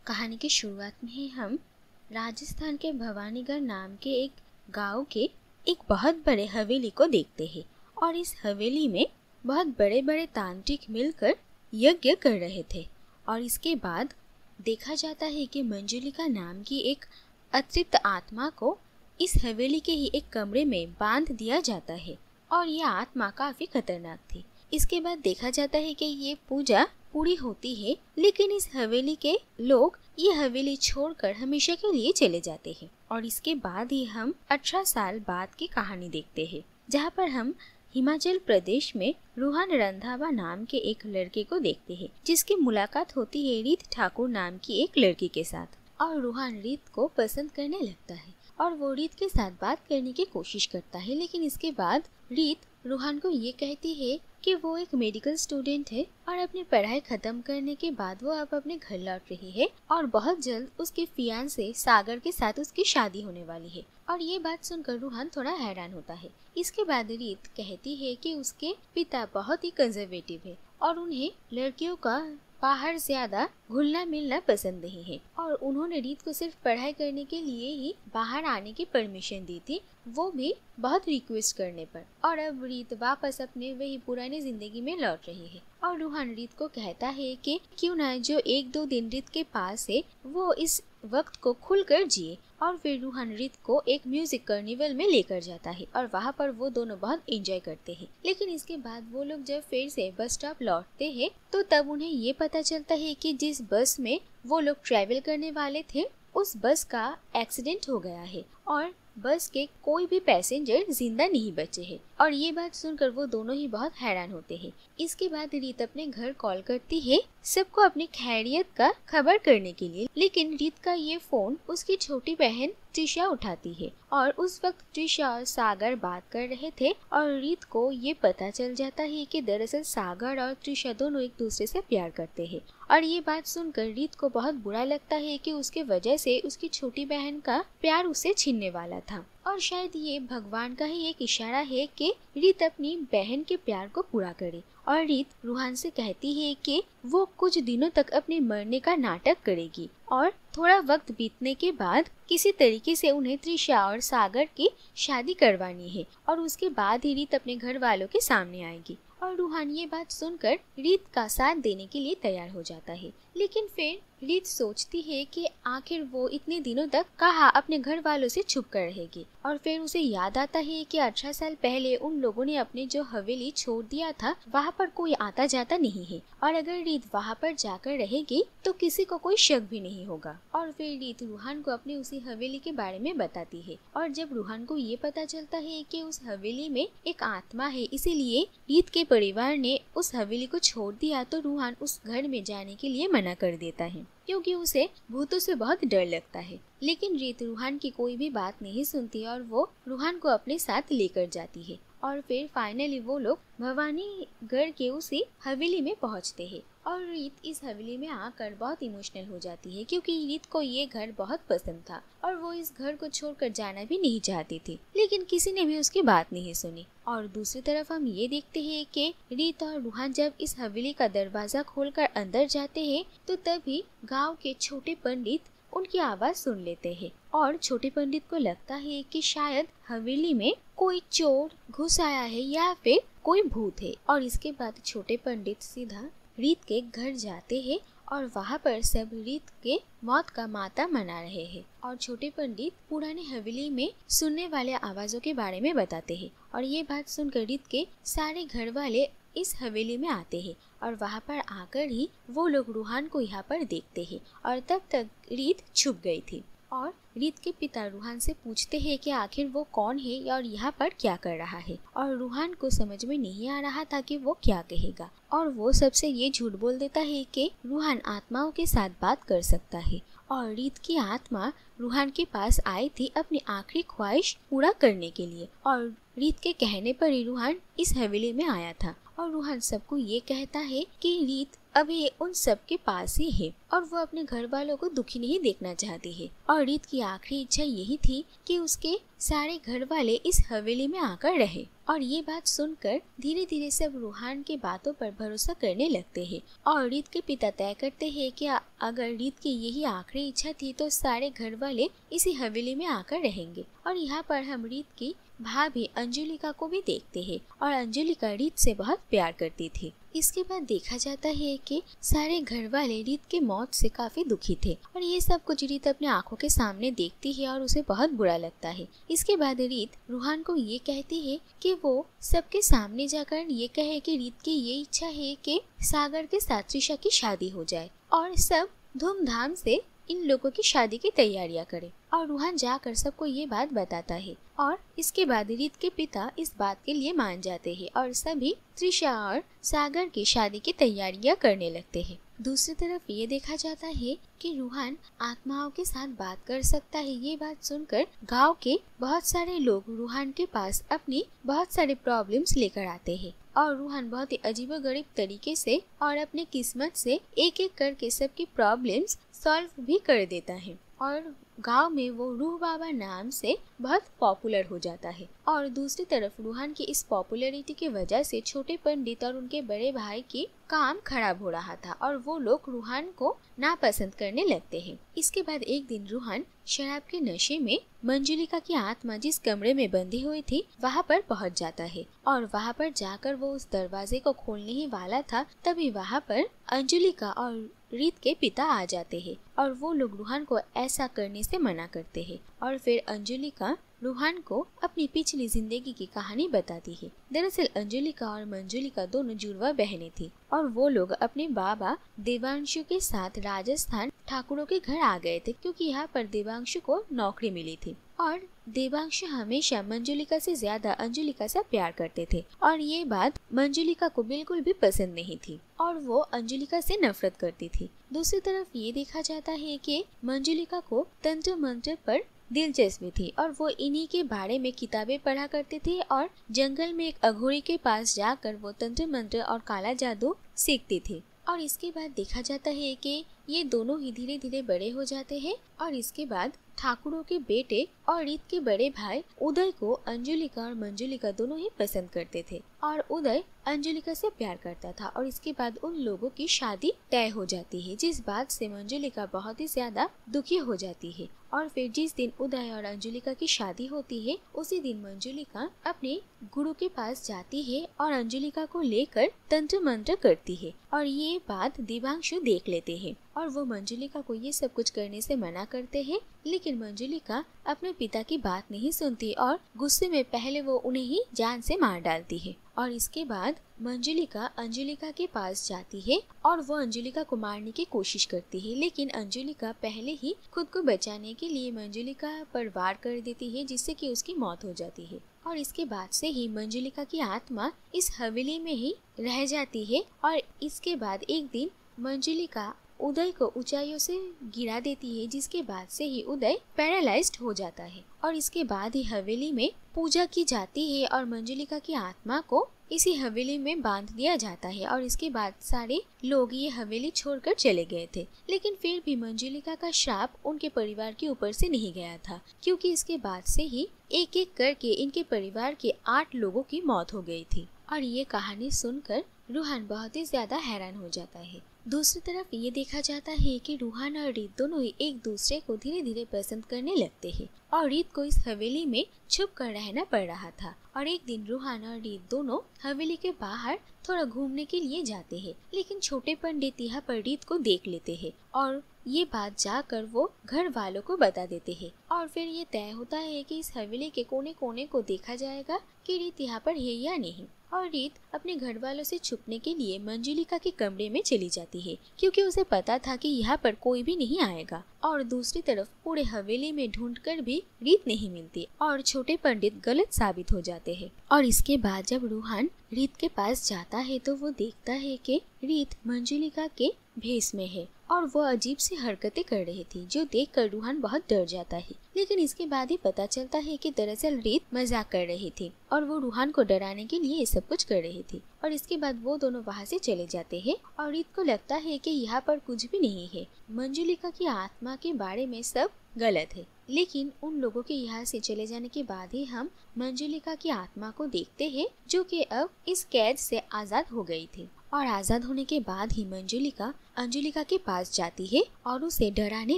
कहानी की शुरुआत में ही हम राजस्थान के भवानीगढ़ नाम के एक गांव के एक बहुत बड़े हवेली को देखते हैं और इस हवेली में बहुत बड़े बड़े तांत्रिक मिलकर यज्ञ कर रहे थे। और इसके बाद देखा जाता है कि मंजुलिका नाम की एक अतृप्त आत्मा को इस हवेली के ही एक कमरे में बांध दिया जाता है और यह आत्मा काफी खतरनाक थी। इसके बाद देखा जाता है कि ये पूजा पूरी होती है, लेकिन इस हवेली के लोग ये हवेली छोड़कर हमेशा के लिए चले जाते हैं। और इसके बाद ही हम 18 साल बाद की कहानी देखते हैं, जहाँ पर हम हिमाचल प्रदेश में रूहान रंधावा नाम के एक लड़के को देखते हैं, जिसकी मुलाकात होती है रीत ठाकुर नाम की एक लड़की के साथ। और रूहान रीत को पसंद करने लगता है और वो रीत के साथ बात करने की कोशिश करता है, लेकिन इसके बाद रीत रूहान को ये कहती है कि वो एक मेडिकल स्टूडेंट है और अपनी पढ़ाई खत्म करने के बाद वो अब अपने घर लौट रही है और बहुत जल्द उसके फियांसे सागर के साथ उसकी शादी होने वाली है। और ये बात सुनकर रूहान थोड़ा हैरान होता है। इसके बाद रीत कहती है कि उसके पिता बहुत ही कंजर्वेटिव है और उन्हें लड़कियों का बाहर ज्यादा घुलना मिलना पसंद नहीं है और उन्होंने रीत को सिर्फ पढ़ाई करने के लिए ही बाहर आने की परमिशन दी थी, वो भी बहुत रिक्वेस्ट करने पर। और अब रीत वापस अपने वही पुरानी जिंदगी में लौट रही है और रूहान रीत को कहता है कि क्यों ना जो 1-2 दिन रीत के पास है वो इस वक्त को खुलकर जिए। और फिर रूहान रीत को एक म्यूजिक कार्निवल में लेकर जाता है और वहाँ पर वो दोनों बहुत एंजॉय करते हैं। लेकिन इसके बाद वो लोग जब फिर से बस स्टॉप लौटते हैं तो तब उन्हें ये पता चलता है कि जिस बस में वो लोग ट्रैवल करने वाले थे उस बस का एक्सीडेंट हो गया है और बस के कोई भी पैसेंजर जिंदा नहीं बचे हैं। और ये बात सुनकर वो दोनों ही बहुत हैरान होते हैं। इसके बाद रीत अपने घर कॉल करती है सबको अपनी खैरियत का खबर करने के लिए, लेकिन रीत का ये फोन उसकी छोटी बहन त्रिशा उठाती है और उस वक्त त्रिशा और सागर बात कर रहे थे और रीत को ये पता चल जाता है कि दरअसल सागर और त्रिशा दोनों एक दूसरे से प्यार करते हैं। और ये बात सुनकर रीत को बहुत बुरा लगता है कि उसके वजह से उसकी छोटी बहन का प्यार उसे छीनने वाला था और शायद ये भगवान का ही एक इशारा है कि रीत अपनी बहन के प्यार को पूरा करे। और रीत रूहान से कहती है कि वो कुछ दिनों तक अपने मरने का नाटक करेगी और थोड़ा वक्त बीतने के बाद किसी तरीके से उन्हें त्रिशा और सागर की शादी करवानी है और उसके बाद ही रीत अपने घर वालों के सामने आएगी। और रूहान ये बात सुनकर रीत का साथ देने के लिए तैयार हो जाता है, लेकिन फिर रीत सोचती है कि आखिर वो इतने दिनों तक कहाँ अपने घर वालों से छुप कर रहेगी। और फिर उसे याद आता है कि 18 साल पहले उन लोगों ने अपने जो हवेली छोड़ दिया था वहाँ पर कोई आता जाता नहीं है और अगर रीत वहाँ पर जाकर रहेगी तो किसी को कोई शक भी नहीं होगा। और फिर रीत रूहान को अपनी उसी हवेली के बारे में बताती है और जब रूहान को ये पता चलता है कि उस हवेली में एक आत्मा है, इसीलिए रीत के परिवार ने उस हवेली को छोड़ दिया, तो रूहान उस घर में जाने के लिए मना कर देता है क्योंकि उसे भूतों से बहुत डर लगता है। लेकिन रीत रूहान की कोई भी बात नहीं सुनती और वो रूहान को अपने साथ लेकर जाती है। और फिर फाइनली वो लोग भवानीगढ़ के उसी हवेली में पहुंचते हैं और रीत इस हवेली में आकर बहुत इमोशनल हो जाती है क्योंकि रीत को ये घर बहुत पसंद था और वो इस घर को छोड़कर जाना भी नहीं चाहती थी, लेकिन किसी ने भी उसकी बात नहीं सुनी। और दूसरी तरफ हम ये देखते हैं कि रीत और रूहान जब इस हवेली का दरवाजा खोलकर अंदर जाते हैं तो तभी गांव के छोटे पंडित उनकी आवाज सुन लेते हैं और छोटे पंडित को लगता है कि शायद हवेली में कोई चोर घुस आया है या फिर कोई भूत है। और इसके बाद छोटे पंडित सीधा रीत के घर जाते हैं और वहाँ पर सब रीत के मौत का माता मना रहे हैं और छोटे पंडित पुराने हवेली में सुनने वाले आवाजों के बारे में बताते हैं। और ये बात सुनकर रीत के सारे घर वाले इस हवेली में आते हैं और वहाँ पर आकर ही वो लोग रूहान को यहाँ पर देखते हैं और तब तक रीत छुप गई थी। और रीत के पिता रूहान से पूछते हैं कि आखिर वो कौन है और यहाँ पर क्या कर रहा है। और रूहान को समझ में नहीं आ रहा था कि वो क्या कहेगा और वो सबसे ये झूठ बोल देता है कि रूहान आत्माओं के साथ बात कर सकता है और रीत की आत्मा रूहान के पास आई थी अपनी आखिरी ख्वाहिश पूरा करने के लिए और रीत के कहने पर ही रूहान इस हवेली में आया था। और रूहान सबको ये कहता है कि रीत अभी उन सब के पास ही है और वो अपने घर वालों को दुखी नहीं देखना चाहती है। और रीत की आखिरी इच्छा यही थी कि उसके सारे घर वाले इस हवेली में आकर रहे। और ये बात सुनकर धीरे धीरे सब रूहान की बातों पर भरोसा करने लगते हैं। और रीत के पिता तय करते हैं कि अगर रीत की यही आखिरी इच्छा थी तो सारे घर वाले इसी हवेली में आकर रहेंगे। और यहाँ पर हम रीत की भाभी अंजुलिका को भी देखते हैं और अंजुलिका रीत से बहुत प्यार करती थी। इसके बाद देखा जाता है कि सारे घर वाले रीत के मौत से काफी दुखी थे और ये सब कुछ रीत अपने आंखों के सामने देखती है और उसे बहुत बुरा लगता है। इसके बाद रीत रूहान को ये कहती है कि वो सबके सामने जाकर ये कहे कि रीत की ये इच्छा है कि सागर के साथ त्रिशा की शादी हो जाए और सब धूमधाम से इन लोगों की शादी की तैयारियां करें। और रूहान जाकर सबको ये बात बताता है और इसके बाद रीत के पिता इस बात के लिए मान जाते हैं और सभी त्रिशा और सागर की शादी की तैयारियां करने लगते हैं। दूसरी तरफ ये देखा जाता है कि रूहान आत्माओं के साथ बात कर सकता है। ये बात सुनकर गांव के बहुत सारे लोग रूहान के पास अपनी बहुत सारे प्रॉब्लम्स लेकर आते हैं और रूहान बहुत ही अजीबोगरीब तरीके से और अपने किस्मत से एक एक करके सबकी प्रॉब्लम्स सॉल्व भी कर देता है और गांव में वो रूह बाबा नाम से बहुत पॉपुलर हो जाता है। और दूसरी तरफ रूहान की इस पॉपुलैरिटी की वजह से छोटे पंडित और उनके बड़े भाई की काम खराब हो रहा था और वो लोग रूहान को नापसंद करने लगते हैं। इसके बाद एक दिन रूहान शराब के नशे में मंजुलिका की आत्मा जिस कमरे में बंधी हुई थी वहाँ पर पहुँच जाता है और वहाँ पर जाकर वो उस दरवाजे को खोलने ही वाला था तभी वहाँ पर अंजुलिका और रीत के पिता आ जाते हैं और वो लोग रूहान को ऐसा करने से मना करते हैं। और फिर अंजुलिका रूहान को अपनी पिछली जिंदगी की कहानी बताती है। दरअसल अंजुलिका और मंजुलिका दोनों जुड़वा बहनें थी और वो लोग अपने बाबा देवांशु के साथ राजस्थान ठाकुरों के घर आ गए थे क्योंकि यहाँ पर देवांशु को नौकरी मिली थी और देवांशु हमेशा मंजुलिका से ज्यादा अंजुलिका से प्यार करते थे और ये बात मंजुलिका को बिल्कुल भी पसंद नहीं थी और वो अंजुलिका से नफरत करती थी। दूसरी तरफ ये देखा जाता है कि मंजुलिका को तंत्र मंत्र पर दिलचस्पी थी और वो इन्हीं के बारे में किताबें पढ़ा करते थे और जंगल में एक अघोरी के पास जाकर वो तंत्र मंत्र और काला जादू सीखती थी। और इसके बाद देखा जाता है कि ये दोनों ही धीरे धीरे बड़े हो जाते हैं और इसके बाद ठाकुरों के बेटे और रीत के बड़े भाई उदय को अंजुलिका और मंजुलिका दोनों ही पसंद करते थे और उदय अंजुलिका से प्यार करता था और इसके बाद उन लोगों की शादी तय हो जाती है जिस बात से मंजुलिका बहुत ही ज्यादा दुखी हो जाती है। और फिर जिस दिन उदय और अंजुलिका की शादी होती है उसी दिन मंजुलिका अपने गुरु के पास जाती है और अंजुलिका को लेकर तंत्र मंत्र करती है और ये बात देवांशु देख लेते हैं और वो मंजुलिका को ये सब कुछ करने से मना करते हैं लेकिन मंजुलिका अपने पिता की बात नहीं सुनती और गुस्से में पहले वो उन्हें ही जान से मार डालती है। और इसके बाद मंजुलिका अंजुलिका के पास जाती है और वो अंजुलिका को मारने की कोशिश करती है लेकिन अंजुलिका पहले ही खुद को बचाने के लिए मंजुलिका पर वार कर देती है जिससे कि उसकी मौत हो जाती है। और इसके बाद से ही मंजुलिका की आत्मा इस हवेली में ही रह जाती है और इसके बाद एक दिन मंजुलिका उदय को ऊंचाइयों से गिरा देती है जिसके बाद से ही उदय पैरालाइज्ड हो जाता है और इसके बाद ही हवेली में पूजा की जाती है और मंजुलिका की आत्मा को इसी हवेली में बांध दिया जाता है। और इसके बाद सारे लोग ये हवेली छोड़कर चले गए थे लेकिन फिर भी मंजुलिका का श्राप उनके परिवार के ऊपर से नहीं गया था क्योंकि इसके बाद से ही एक एक करके इनके परिवार के 8 लोगों की मौत हो गई थी। और ये कहानी सुनकर रूहान बहुत ही ज्यादा हैरान हो जाता है। दूसरी तरफ ये देखा जाता है कि रूहान और रीत दोनों ही एक दूसरे को धीरे धीरे पसंद करने लगते हैं और रीत को इस हवेली में छुप कर रहना पड़ रहा था। और एक दिन रूहान और रीत दोनों हवेली के बाहर थोड़ा घूमने के लिए जाते हैं लेकिन छोटे पंडित यहाँ पर रीत को देख लेते हैं और ये बात जाकर वो घर वालों को बता देते हैं और फिर ये तय होता है कि इस हवेली के कोने कोने को देखा जाएगा कि रीत यहाँ पर है या नहीं। और रीत अपने घर वालों से छुपने के लिए मंजुलिका के कमरे में चली जाती है क्योंकि उसे पता था कि यहाँ पर कोई भी नहीं आएगा। और दूसरी तरफ पूरे हवेली में ढूंढकर भी रीत नहीं मिलती और छोटे पंडित गलत साबित हो जाते हैं। और इसके बाद जब रूहान रीत के पास जाता है तो वो देखता है कि रीत मंजुलिका के भेष में है और वो अजीब सी हरकतें कर रही थी जो देखकर रूहान बहुत डर जाता है। लेकिन इसके बाद ही पता चलता है कि दरअसल रीत मजाक कर रही थी और वो रूहान को डराने के लिए ये सब कुछ कर रही थी। और इसके बाद वो दोनों वहाँ से चले जाते हैं और रीत को लगता है कि यहाँ पर कुछ भी नहीं है, मंजुलिका की आत्मा के बारे में सब गलत है। लेकिन उन लोगों के यहाँ से चले जाने के बाद ही हम मंजुलिका की आत्मा को देखते हैं जो कि अब इस कैद से आजाद हो गई थी। और आजाद होने के बाद ही मंजुलिका अंजुलिका के पास जाती है और उसे डराने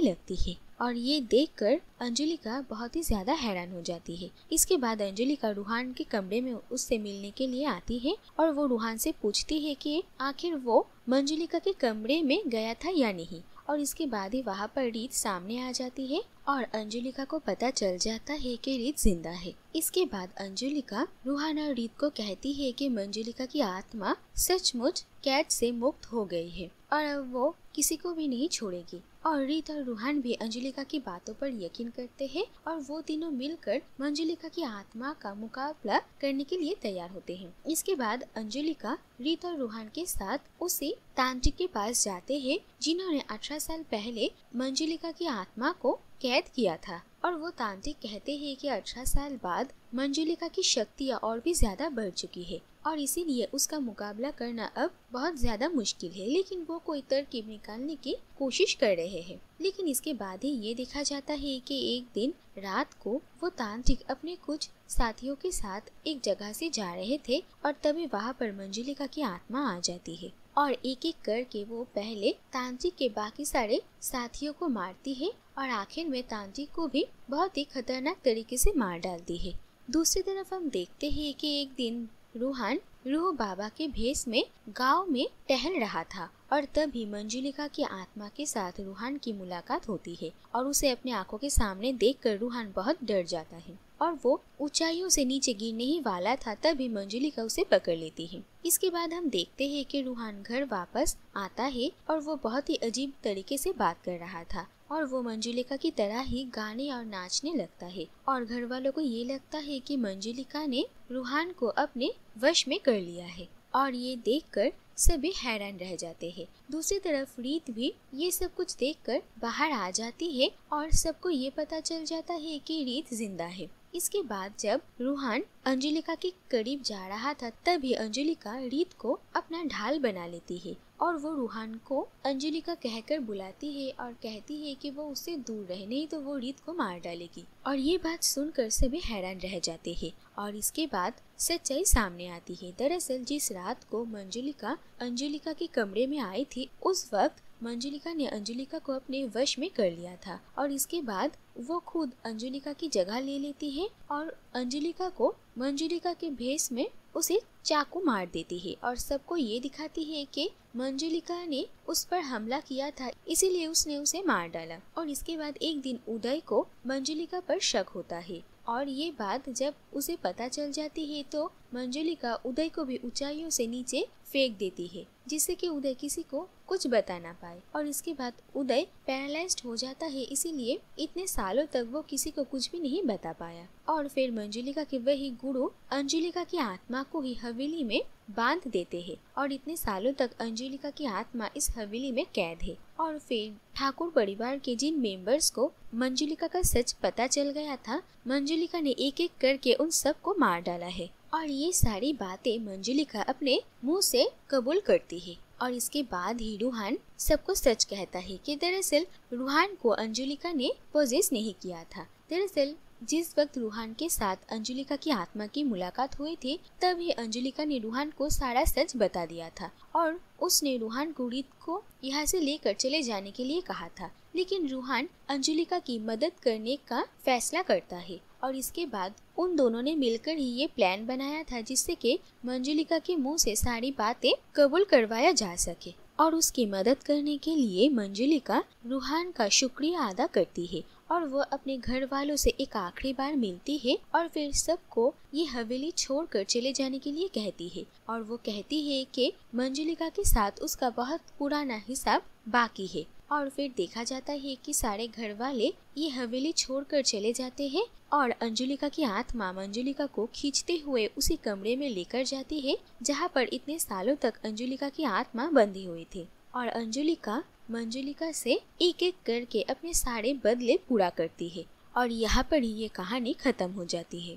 लगती है और ये देखकर अंजुलिका बहुत ही ज्यादा हैरान हो जाती है। इसके बाद अंजुलिका रूहान के कमरे में उससे मिलने के लिए आती है और वो रूहान से पूछती है कि आखिर वो मंजुलिका के कमरे में गया था या नहीं। और इसके बाद ही वहाँ पर रीत सामने आ जाती है और अंजुलिका को पता चल जाता है कि रीत जिंदा है। इसके बाद अंजुलिका रूहान और रीत को कहती है कि मंजुलिका की आत्मा सचमुच कैद से मुक्त हो गई है और अब वो किसी को भी नहीं छोड़ेगी। और रीत और रूहान भी अंजुलिका की बातों पर यकीन करते हैं और वो तीनों मिलकर मंजुलिका की आत्मा का मुकाबला करने के लिए तैयार होते हैं। इसके बाद अंजुलिका रीत और रूहान के साथ उसी तांत्रिक के पास जाते हैं जिन्होंने 18 साल पहले मंजुलिका की आत्मा को कैद किया था। और वो तांत्रिक कहते हैं कि 18 साल बाद मंजुलिका की शक्तियाँ और भी ज्यादा बढ़ चुकी है और इसीलिए उसका मुकाबला करना अब बहुत ज्यादा मुश्किल है। लेकिन वो कोई तरकीब निकालने की कोशिश कर रहे हैं। लेकिन इसके बाद ही ये देखा जाता है कि एक दिन रात को वो तांत्रिक अपने कुछ साथियों के साथ एक जगह से जा रहे थे और तभी वहाँ पर मंजुलिका की आत्मा आ जाती है और एक एक करके वो पहले तांत्रिक के बाकी सारे साथियों को मारती है और आखिर में तांत्रिक को भी बहुत ही खतरनाक तरीके से मार डालती है। दूसरी तरफ हम देखते हैं कि एक दिन रूहान रूह बाबा के भेष में गांव में टहल रहा था और तभी मंजुलिका की आत्मा के साथ रूहान की मुलाकात होती है और उसे अपने आंखों के सामने देखकर रूहान बहुत डर जाता है और वो ऊंचाइयों से नीचे गिरने ही वाला था तभी मंजुलिका उसे पकड़ लेती है। इसके बाद हम देखते हैं कि रूहान घर वापस आता है और वो बहुत ही अजीब तरीके से बात कर रहा था और वो मंजुलिका की तरह ही गाने और नाचने लगता है और घर वालों को ये लगता है कि मंजुलिका ने रूहान को अपने वश में कर लिया है और ये देखकर सभी हैरान रह जाते हैं। दूसरी तरफ रीत भी ये सब कुछ देखकर बाहर आ जाती है और सबको ये पता चल जाता है कि रीत जिंदा है। इसके बाद जब रूहान अंजुलिका के करीब जा रहा था तभी अंजुलिका रीत को अपना ढाल बना लेती है और वो रूहान को अंजुलिका कहकर बुलाती है और कहती है कि वो उससे दूर रहे नहीं तो वो रीत को मार डालेगी। और ये बात सुनकर सभी हैरान रह जाते हैं और इसके बाद सच्चाई सामने आती है। दरअसल जिस रात को मंजुलिका अंजुलिका के कमरे में आई थी उस वक्त मंजुलिका ने अंजुलिका को अपने वश में कर लिया था और इसके बाद वो खुद अंजुलिका की जगह ले लेती है और अंजुलिका को मंजुलिका के भेष में उसे चाकू मार देती है और सबको ये दिखाती है कि मंजुलिका ने उस पर हमला किया था इसीलिए उसने उसे मार डाला। और इसके बाद एक दिन उदय को मंजुलिका पर शक होता है और ये बात जब उसे पता चल जाती है तो मंजुलिका उदय को भी ऊंचाइयों से नीचे फेंक देती है जिससे कि उदय किसी को कुछ बता ना पाए। और इसके बाद उदय पैरालाइज्ड हो जाता है इसीलिए इतने सालों तक वो किसी को कुछ भी नहीं बता पाया। और फिर मंजुलिका के वही गुरु अंजुलिका की आत्मा को ही हवेली में बांध देते हैं और इतने सालों तक अंजुलिका की आत्मा इस हवेली में कैद है। और फिर ठाकुर परिवार के जिन मेंबर्स को मंजुलिका का सच पता चल गया था मंजुलिका ने एक एक करके उन सब को मार डाला है और ये सारी बातें मंजुलिका अपने मुंह से कबूल करती है। और इसके बाद ही रूहान सबको सच कहता है कि दरअसल रूहान को अंजुलिका ने पोजेस नहीं किया था। दरअसल जिस वक्त रूहान के साथ अंजुलिका की आत्मा की मुलाकात हुई थी तभी अंजुलिका ने रूहान को सारा सच बता दिया था और उसने रूहान को रीत को यहाँ से लेकर चले जाने के लिए कहा था। लेकिन रूहान अंजुलिका की मदद करने का फैसला करता है और इसके बाद उन दोनों ने मिलकर ही ये प्लान बनाया था जिससे कि मंजुलिका के मुंह से सारी बातें कबूल करवाया जा सके। और उसकी मदद करने के लिए मंजुलिका रूहान का शुक्रिया अदा करती है और वो अपने घर वालों से एक आखिरी बार मिलती है और फिर सबको ये हवेली छोड़कर चले जाने के लिए कहती है। और वो कहती है कि मंजुलिका के साथ उसका बहुत पुराना हिसाब बाकी है। और फिर देखा जाता है कि सारे घर वाले ये हवेली छोड़कर चले जाते हैं और अंजुलिका की आत्मा मंजुलिका को खींचते हुए उसी कमरे में लेकर जाती है जहाँ पर इतने सालों तक अंजुलिका की आत्मा बंधी हुई थी। और अंजुलिका मंजुलिका से एक एक करके अपने सारे बदले पूरा करती है और यहाँ पर ही ये कहानी खत्म हो जाती है।